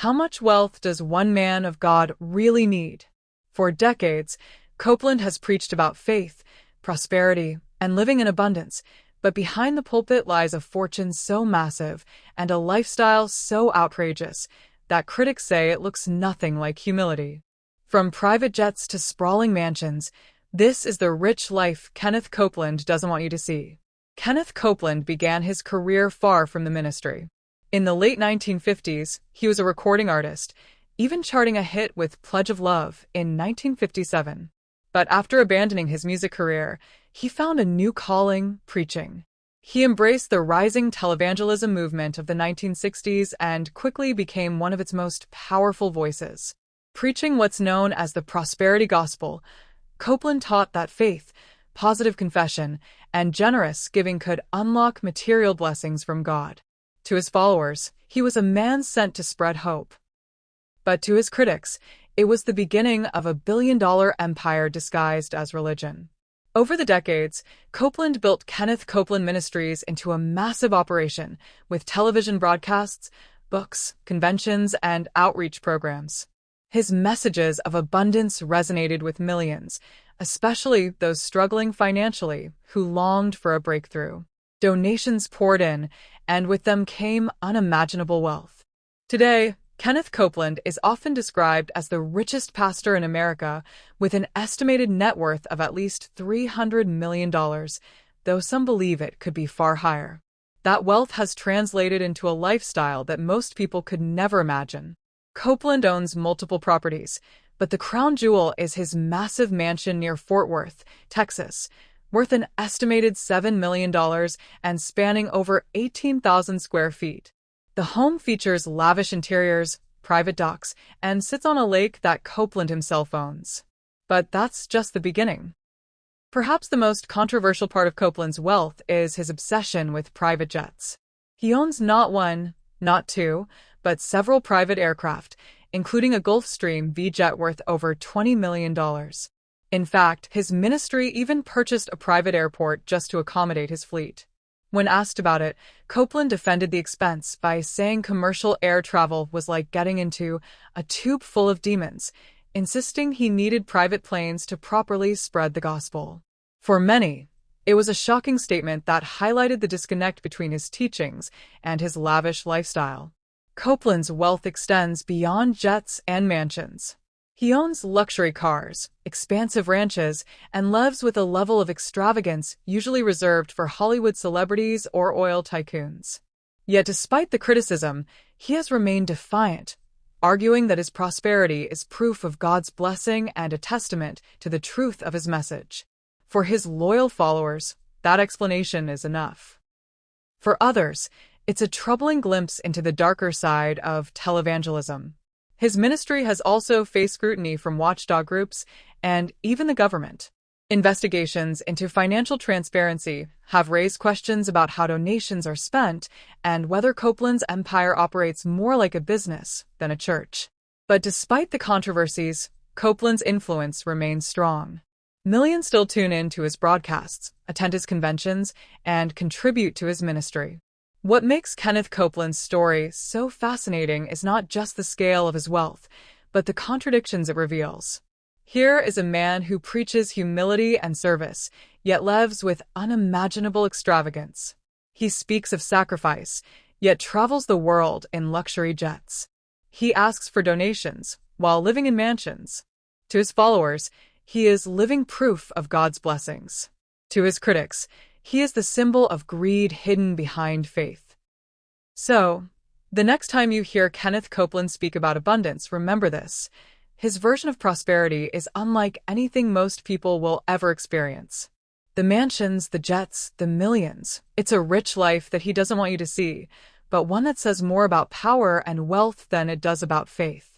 How much wealth does one man of God really need? For decades, Copeland has preached about faith, prosperity, and living in abundance, but behind the pulpit lies a fortune so massive and a lifestyle so outrageous that critics say it looks nothing like humility. From private jets to sprawling mansions, this is the rich life Kenneth Copeland doesn't want you to see. Kenneth Copeland began his career far from the ministry. In the late 1950s, he was a recording artist, even charting a hit with Pledge of Love in 1957. But after abandoning his music career, he found a new calling, preaching. He embraced the rising televangelism movement of the 1960s and quickly became one of its most powerful voices. Preaching what's known as the prosperity gospel, Copeland taught that faith, positive confession, and generous giving could unlock material blessings from God. To his followers, he was a man sent to spread hope. But to his critics, it was the beginning of a billion-dollar empire disguised as religion. Over the decades, Copeland built Kenneth Copeland Ministries into a massive operation with television broadcasts, books, conventions, and outreach programs. His messages of abundance resonated with millions, especially those struggling financially who longed for a breakthrough. Donations poured in, and with them came unimaginable wealth. Today, Kenneth Copeland is often described as the richest pastor in America, with an estimated net worth of at least $300 million, though some believe it could be far higher. That wealth has translated into a lifestyle that most people could never imagine. Copeland owns multiple properties, but the crown jewel is his massive mansion near Fort Worth, Texas, worth an estimated $7 million and spanning over 18,000 square feet. The home features lavish interiors, private docks, and sits on a lake that Copeland himself owns. But that's just the beginning. Perhaps the most controversial part of Copeland's wealth is his obsession with private jets. He owns not one, not two, but several private aircraft, including a Gulfstream V jet worth over $20 million. In fact, his ministry even purchased a private airport just to accommodate his fleet. When asked about it, Copeland defended the expense by saying commercial air travel was like getting into a tube full of demons, insisting he needed private planes to properly spread the gospel. For many, it was a shocking statement that highlighted the disconnect between his teachings and his lavish lifestyle. Copeland's wealth extends beyond jets and mansions. He owns luxury cars, expansive ranches, and lives with a level of extravagance usually reserved for Hollywood celebrities or oil tycoons. Yet despite the criticism, he has remained defiant, arguing that his prosperity is proof of God's blessing and a testament to the truth of his message. For his loyal followers, that explanation is enough. For others, it's a troubling glimpse into the darker side of televangelism. His ministry has also faced scrutiny from watchdog groups and even the government. Investigations into financial transparency have raised questions about how donations are spent and whether Copeland's empire operates more like a business than a church. But despite the controversies, Copeland's influence remains strong. Millions still tune in to his broadcasts, attend his conventions, and contribute to his ministry. What makes Kenneth Copeland's story so fascinating is not just the scale of his wealth, but the contradictions it reveals. Here is a man who preaches humility and service, yet lives with unimaginable extravagance. He speaks of sacrifice, yet travels the world in luxury jets. He asks for donations while living in mansions. To his followers, he is living proof of God's blessings. To his critics, he is the symbol of greed hidden behind faith. So, the next time you hear Kenneth Copeland speak about abundance, remember this. His version of prosperity is unlike anything most people will ever experience. The mansions, the jets, the millions. It's a rich life that he doesn't want you to see, but one that says more about power and wealth than it does about faith.